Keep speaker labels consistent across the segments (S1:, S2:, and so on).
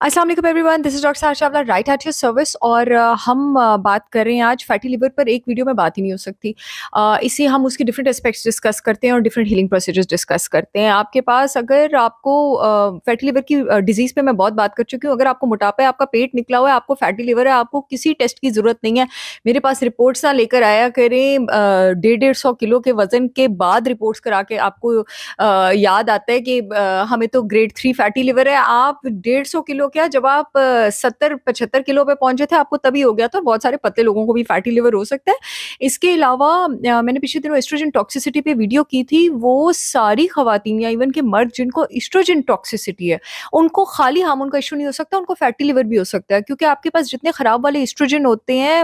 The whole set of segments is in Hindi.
S1: अस्सलाम वालेकुम एवरीवन, दिस इज़ डॉक्टर सारा Chawla right at your service और हम बात कर रहे हैं आज फैटी लिवर पर। एक वीडियो में बात ही नहीं हो सकती। इससे हम उसके डिफरेंट एस्पेक्ट्स डिस्कस करते हैं और डिफरेंट हीलिंग प्रोसीजर्स डिस्कस करते हैं। आपके पास अगर आपको फैटी लिवर की डिजीज़ पे मैं बहुत बात कर चुकी हूँ। अगर आपको मोटापा है, आपका पेट निकला हुआ है, आपको फैटी लिवर है, आपको किसी टेस्ट की ज़रूरत नहीं है। मेरे पास रिपोर्ट्स ना लेकर आया करें। 150 किलो के वज़न के बाद रिपोर्ट्स करा के आपको याद आता है कि हमें तो ग्रेड 3 फैटी लिवर है। आप 150 किलो क्या, जब आप 70-75 किलो पे पहुँचे थे, आपको तभी हो गया था। बहुत सारे पतले लोगों को भी फैटी लिवर हो सकता है। इसके अलावा मैंने पिछले दिनों एस्ट्रोजन टॉक्सिसिटी पे वीडियो की थी। वो सारी खवातीन या इवन के मर्द जिनको एस्ट्रोजन टॉक्सिसिटी है, उनको खाली हार्मोन का इश्यू नहीं हो सकता, उनको फैटी लिवर भी हो सकता है। क्योंकि आपके पास जितने खराब वाले एस्ट्रोजन होते हैं,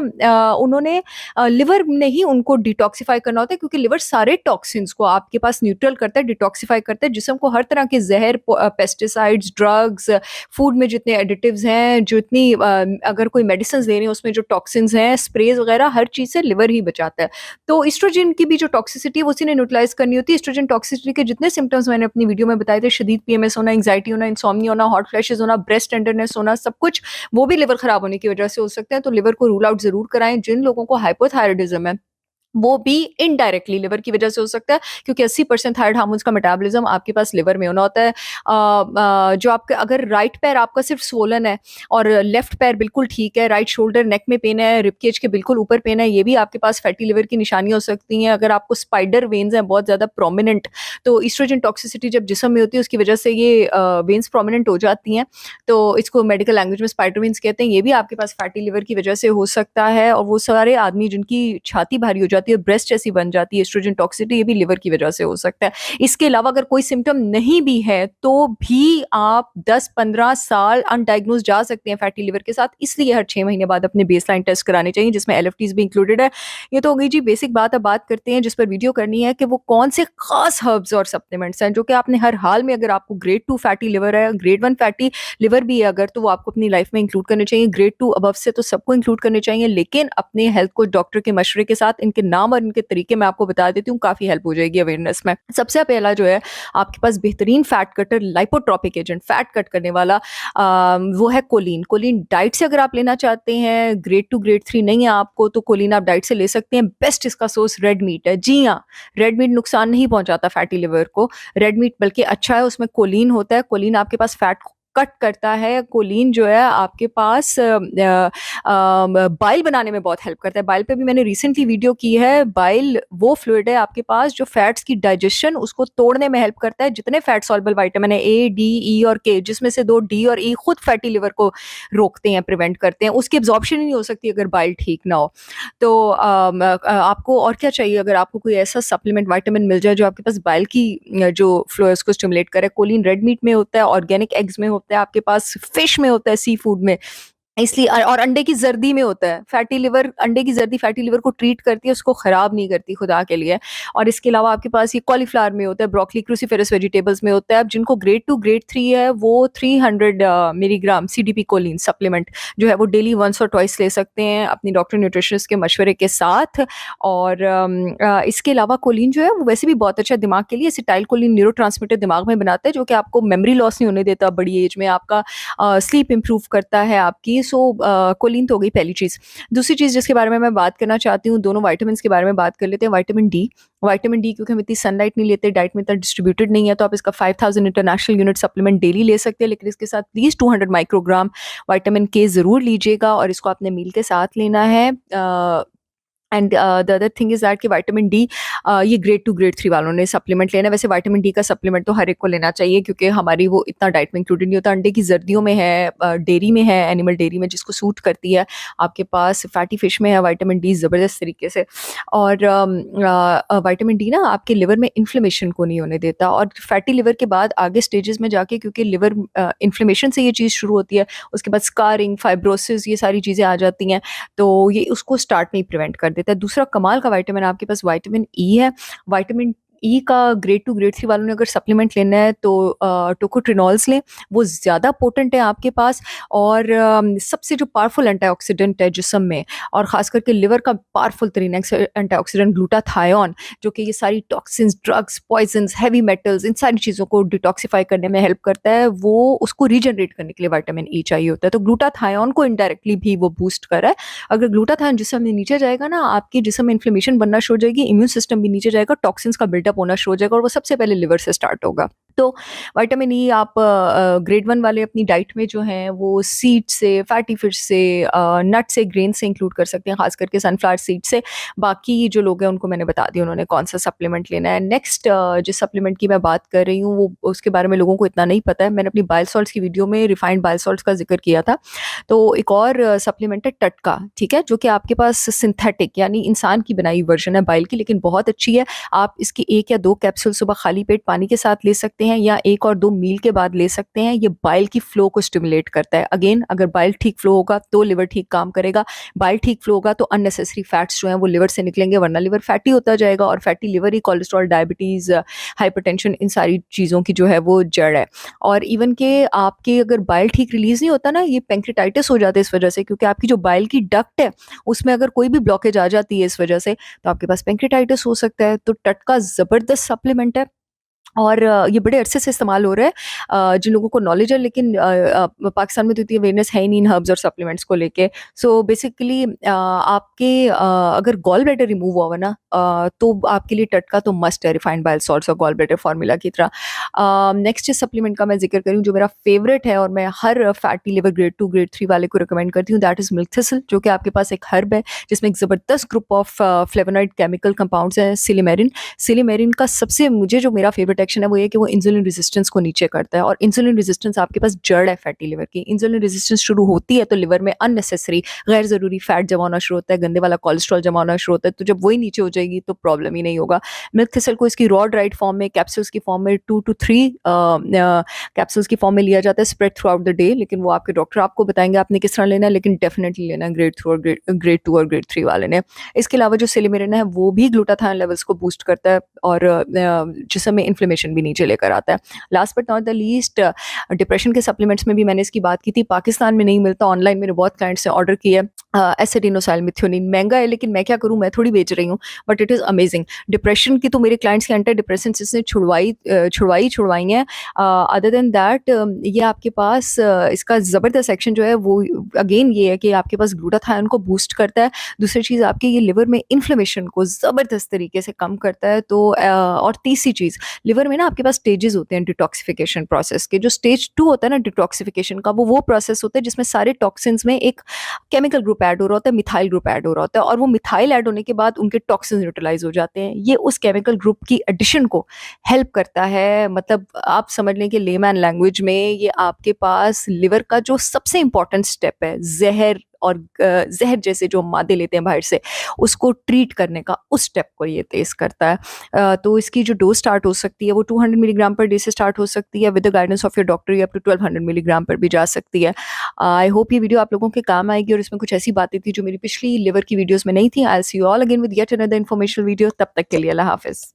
S1: उन्होंने लिवर ने ही उनको डिटॉक्सिफाई करना होता है, क्योंकि लिवर सारे टॉक्सिन्स को आपके पास न्यूट्रल करता है, डिटॉक्सिफाई करता है, जिस्म को हर तरह के ज़हर, पेस्टिसाइड्स, ड्रग्स, फूड में जितने एडिटिव्स हैं, जितनी अगर कोई मेडिसिन्स ले रहे हैं उसमें जो टॉक्सिन्स हैं, स्प्रेज़ वगैरह, हर चीज़ से लिवर ही बचाता है। तो एस्ट्रोजन की भी जो टॉक्सिसिटी है वो उसी ने न्यूट्रलाइज़ करनी होती है। एस्ट्रोजन टॉक्सिसिटी के जितने सिम्पटम्स मैंने अपनी वीडियो में बताए थे, शदीद पीएमएस होना, एंग्जायटी होना, इंसोम्निया होना, हॉट फ्लैशेज़ होना, ब्रेस्ट टेंडरनेस होना, सब कुछ वो भी लिवर खराब होने की वजह से हो सकते हैं। तो लिवर को रूल आउट ज़रूर कराएँ। जिन लोगों को हाइपोथायरायडिज़्म है, वो भी इनडायरेक्टली लिवर की वजह से हो सकता है, क्योंकि 80% थायराइड हार्मोन्स का मेटाबॉलिज्म आपके पास लिवर में होना होता है। जो आपका अगर राइट पैर आपका सिर्फ स्वोलन है और लेफ्ट पैर बिल्कुल ठीक है, राइट शोल्डर नेक में पेन है, रिब केज के बिल्कुल ऊपर पेन है, ये भी आपके पास फैटी लिवर की निशानी हो सकती हैं। अगर आपको स्पाइडर वेन्स हैं बहुत ज़्यादा प्रोमिनेंट, तो एस्ट्रोजन टॉक्सिसिटी जब जिस्म में होती है उसकी वजह से ये वेन्स प्रोमिनेंट हो जाती हैं, तो इसको मेडिकल लैंग्वेज में स्पाइडर वेन्स कहते हैं। ये भी आपके पास फैटी लिवर की वजह से हो सकता है। और वो सारे आदमी जिनकी छाती भारी हो जाती है, ब्रेस्ट ऐसी बन जाती है, एस्ट्रोजन टॉक्सिसिटी, ये भी लिवर की वजह से हो सकता है। इसके अलावा अगर कोई सिम्पटम नहीं भी है तो भी आप 10-15 साल अनडायग्नोज जा सकते हैं फैटी लिवर के साथ। इसलिए हर 6 महीने बाद अपने बेसलाइन टेस्ट कराने चाहिए, जिसमें एलएफटीज भी इंक्लूडेड है। ये तो हो गई जी बेसिक बात। अब बात करते हैं जिस पर वीडियो करनी है, कि वो कौन से खास हर्ब्स और सप्लीमेंट्स हैं जो कि आपने हर हाल में, अगर आपको ग्रेड 2 फैटी लिवर है, ग्रेड 1 फैटी लिवर भी है अगर, तो वो आपको अपनी लाइफ में इंक्लूड करने चाहिए। ग्रेड 2 अबव से तो सबको इंक्लूड करने चाहिए, लेकिन अपने हेल्थ को डॉक्टर के मशवरे के साथ इनके नाम और इनके तरीके मैं आपको बता देती हूँ, काफ़ी हेल्प हो जाएगी अवेयरनेस में। सबसे पहला जो है, आपके पास बेहतरीन fat cutter, lipotropic agent, fat cut करने वाला, वो है कोलिन। कोलिन डाइट से अगर आप लेना चाहते हैं, ग्रेड 2 ग्रेड 3 नहीं है आपको, तो कोलिन आप डाइट से ले सकते हैं। बेस्ट इसका सोर्स रेड मीट है। जी हाँ, रेड मीट नुकसान नहीं पहुंचाता फैटी लिवर को। रेड मीट बल्कि अच्छा है, उसमें कोलिन होता है। कोलिन आपके पास फैट को कट करता है। कोलिन जो है आपके पास बाइल बनाने में बहुत हेल्प करता है। बाइल पे भी मैंने रिसेंटली वीडियो की है। बाइल वो फ्लूइड है आपके पास जो फैट्स की डाइजेशन उसको तोड़ने में हेल्प करता है। जितने फैट सॉल्युबल विटामिन है, ए, डी, ई और के, जिसमें से 2 डी और ई खुद फैटी लिवर को रोकते हैं, प्रिवेंट करते हैं। उसकी एब्जॉर्प्शन ही नहीं हो सकती अगर बाइल ठीक ना हो। तो आपको और क्या चाहिए? अगर आपको कोई ऐसा सप्लीमेंट विटामिन मिल जाए जो आपके पास बाइल की जो फ्लो है उसको स्टिमुलेट करे। कोलिन रेड मीट में होता है, ऑर्गेनिक एग्स में होता है, आपके पास फिश में होता है, सी फूड में। इसलिए और अंडे की ज़र्दी में होता है। फैटी लिवर, अंडे की ज़र्दी फैटी लिवर को ट्रीट करती है, उसको ख़राब नहीं करती, खुदा के लिए। और इसके अलावा आपके पास ये कॉलीफ्लावर में होता है, ब्रोकली, क्रूसीफेरस वेजिटेबल्स में होता है। अब जिनको ग्रेड 2 ग्रेड 3 है, वो 300 मिलीग्राम सीडीपी कोलिन सप्लीमेंट जो है वो डेली वंस और ट्वाइस ले सकते हैं अपनी डॉक्टर न्यूट्रिशनिस्ट के मशवरे के साथ। और इसके अलावा कोलिन जो है वो वैसे भी बहुत अच्छा है दिमाग के लिए। एसिटाइल कोलिन न्यूरोट्रांसमीटर दिमाग में बनाता है, जो कि आपको मेमोरी लॉस नहीं होने देता बड़ी एज में। आपका स्लीप इंप्रूव करता है आपकी। सो कोलिन तो हो गई पहली चीज़। दूसरी चीज़ जिसके बारे में मैं बात करना चाहती हूँ, दोनों विटामिन्स के बारे में बात कर लेते हैं। Vitamin D. विटामिन डी क्योंकि हम इतनी सनलाइट नहीं लेते, डाइट में इतना डिस्ट्रीब्यूटेड नहीं है, तो आप इसका 5000 इंटरनेशनल यूनिट सप्लीमेंट डेली ले सकते हैं। लेकिन इसके साथ प्लीज़ 200 माइक्रोग्राम विटामिन के ज़रूर लीजिएगा, और इसको आपने मील के साथ लेना है। And the other thing is that कि विटामिन डी ये ग्रेड 2 ग्रेड 3 वालों ने सप्लीमेंट लेना है। वैसे विटामिन डी का सप्लीमेंट तो हर एक को लेना चाहिए, क्योंकि हमारी वो इतना डाइट में इंक्लूडेड नहीं होता। अंडे की जर्दियों में है, डेयरी में है, एनिमल डेयरी में, जिसको सूट करती है। आपके पास फैटी फिश में है विटामिन डी ज़बरदस्त तरीके से। और विटामिन डी ना आपके लिवर में इन्फ्लेमेशन को नहीं होने देता। और फैटी लिवर के बाद आगे स्टेजेस में जाके, क्योंकि लिवर इन्फ्लेमेशन से ये चीज़ शुरू होती है, उसके बाद स्कारिंग, फाइब्रोसिस, ये सारी चीज़ें आ जाती हैं, तो ये उसको स्टार्ट में ही प्रिवेंट कर देता है। दूसरा कमाल का विटामिन आपके पास विटामिन ई है। विटामिन ई का ग्रेड 2 ग्रेड 3 वालों ने अगर सप्लीमेंट लेना है तो टोकोट्रिनॉल्स लें, वो ज़्यादा पोटेंट है आपके पास और सबसे जो पावरफुल एंटीऑक्सीडेंट है जिस्म में और ख़ास करके लिवर का पावरफुल तरीन एंटीऑक्सीडेंट ग्लूटाथायोन, जो कि ये सारी toxins, drugs, poisons, heavy metals इन सारी चीज़ों को डिटॉक्सिफाई करने में हेल्प करता है। वो उसको रीजनरेट करने के लिए विटामिन ई चाहिए होता है, तो ग्लूटाथायोन को इनडायरेक्टली भी वो बूस्ट कर रहा है। अगर ग्लूटाथायोन जिस्म में नीचे जाएगा ना, आपके जिस्म में इन्फ्लेमेशन बनना शुरू हो जाएगी, इम्यून सिस्टम भी नीचे जाएगा, टॉक्सिन्स का बिल्डअप होना शुरू हो जाएगा और वो सबसे पहले लिवर से स्टार्ट होगा। तो विटामिन ई आप ग्रेड 1 वाले अपनी डाइट में जो हैं वो सीड से, फैटी फिश से, नट से, ग्रेन से इंक्लूड कर सकते हैं, खास करके सनफ्लावर सीड से। बाकी जो लोग हैं उनको मैंने बता दिया उन्होंने कौन-सा सप्लीमेंट लेना है। नेक्स्ट जिस सप्लीमेंट की मैं बात कर रही हूँ वो उसके बारे में लोगों को इतना नहीं पता है। मैंने अपनी बाइल सॉल्ट्स की वीडियो में रिफाइंड बाइल सॉल्ट्स का ज़िक्र किया था। तो एक और सप्लीमेंट है टटका, ठीक है? जो कि आपके पास सिंथेटिक यानी इंसान की बनाई वर्ज़न है बाइल की, लेकिन बहुत अच्छी है। आप इसकी 1 या 2 कैप्सूल सुबह खाली पेट पानी के साथ ले सकते हैं या 1 और 2 मील के बाद ले सकते हैं। ये बाइल की फ्लो को स्टिमुलेट करता है। अगेन अगर बाइल ठीक फ्लो होगा तो लिवर ठीक काम करेगा। बाइल ठीक फ्लो होगा तो अननेसेसरी फैट्स जो हैं वो लिवर से निकलेंगे, वरना लिवर फैटी होता जाएगा और फैटी लिवर ही कोलेस्ट्रॉल, डायबिटीज़, हाइपरटेंशन इन सारी चीज़ों की जो है वो जड़ है। और इवन के आपके अगर बाइल ठीक रिलीज़ नहीं होता ना, ये पैंक्रेटाइटिस हो जाता है इस वजह से, क्योंकि आपकी जो बाइल की डक्ट है उसमें अगर कोई भी ब्लॉकेज आ जाती है इस वजह से, तो आपके पास पैंक्रेटाइटिस हो सकता है। तो टटका ज़बरदस्त सप्लीमेंट है और ये बड़े अरसे से इस्तेमाल हो रहा है। जिन लोगों को नॉलेज है, लेकिन पाकिस्तान में तो इतनी अवेयरनेस है ही नहीं इन हर्ब्स और सप्लीमेंट्स को लेके। सो बेसिकली आपके अगर गॉल ब्लैडर रिमूव हुआ हुआ ना, तो आपके लिए टटका तो मस्ट है, रिफाइंड बाइल सॉल्ट्स और गॉल ब्लैडर फार्मूला की तरह। नेक्स्ट जिस सप्लीमेंट का मैं ज़िक्र करूँ जो मेरा फेवरेट है और मैं हर फैटी लिवर ग्रेड 2 ग्रेड 3 वाले को रिकमेंड करती हूँ, दैट इज़ मिल्क थिसल, जो कि आपके पास एक हर्ब है जिसमें एक ज़बरदस्त group of flavonoid chemical compounds हैं, सिलिमेरिन। सिलिमेरिन का सबसे मुझे जो मेरा फेवरेट एक्शन है वो ये कि वो इंसुलिन रेजिस्टेंस को नीचे करता है और इंसुलिन रेजिस्टेंस आपके पास जड़ है फैटी लिवर की। इंसुलिन रेजिस्टेंस शुरू होती है तो लिवर में अननेसेसरी गैर ज़रूरी फैट जमा होना शुरू होता है, गंदे वाला कोलेस्ट्रॉल जमा होना शुरू होता है। तो जब वही नीचे हो जाएगी तो प्रॉब्लम ही नहीं होगा। मिल्क थिसल को इसकी रॉ ड्राइड फॉर्म में, कैप्सूल्स की फॉर्म में 2 to 3 कैप्सूल्स की फॉर्म में लिया जाता है spread through out the day, लेकिन वो आपके डॉक्टर आपको बताएंगे आपने किस तरह लेना है, लेकिन डेफिनेटली लेना है ग्रेड 2 और ग्रेड 2 और ग्रेड 3 वाले ने। इसके अलावा जो सिलिमेरिन है वो भी ग्लूटाथायोन लेवल्स को बूस्ट करता है और जिस्म में इन्फ्लेमेशन भी नीचे लेकर आता है। Last but not the least, depression के सप्लीमेंट्स में भी मैंने इसकी बात की थी। पाकिस्तान में नहीं मिलता, ऑनलाइन मेरे बहुत क्लाइंट्स ने ऑर्डर किया है। एसिडिनोसाइलमिथ्योनिन महंगा है, लेकिन मैं क्या करूँ, मैं थोड़ी बेच रही हूँ, but it is amazing. Depression की तो मेरे क्लाइंट्स के एंटी डिप्रेसेंट्स इसने छुड़वाई हैं। अदर देन दैट ये आपके पास इसका ज़बरदस्त एक्शन जो है वो अगेन ये है कि आपके पास ग्लूटाथायोन को बूस्ट करता है। दूसरी चीज़ आपके ये लिवर में इन्फ्लेमेशन को ज़बरदस्त तरीके से कम करता है। तो और तीसरी चीज़, लिवर में ना आपके पास स्टेजेस होते हैं डिटॉक्सिफिकेशन प्रोसेस के। जो स्टेज 2 होता है ना डिटॉक्सिफिकेशन का, वो प्रोसेस होता है जिसमें सारे टॉक्सिन्स में एक केमिकल ग्रुप ऐड हो रहा होता है, मिथाइल ग्रुप ऐड हो रहा होता है, और वो मिथाइल ऐड होने के बाद उनके टॉक्सिन्स न्यूट्रलाइज हो जाते हैं। ये उस केमिकल ग्रुप की एडिशन को हेल्प करता है। मतलब आप समझ लें कि लेमैन लैंग्वेज में ये आपके पास लिवर का जो सबसे इंपॉर्टेंट स्टेप है, जहर और जहर जैसे जो मादे लेते हैं बाहर से, उसको ट्रीट करने का, उस स्टेप को ये तेज़ करता है। तो इसकी जो डोज़ स्टार्ट हो सकती है वो 200 मिलीग्राम पर डे से स्टार्ट हो सकती है, with the guidance of your doctor ये अप टू 1200 मिलीग्राम पर भी जा सकती है। आई होप ये वीडियो आप लोगों के काम आएगी और इसमें कुछ ऐसी बातें थी जो मेरी पिछली लिवर की वीडियोज़ में नहीं थी। I will see you all again with yet another informational video. तब तक के लिए अल्लाह हाफ़िज़।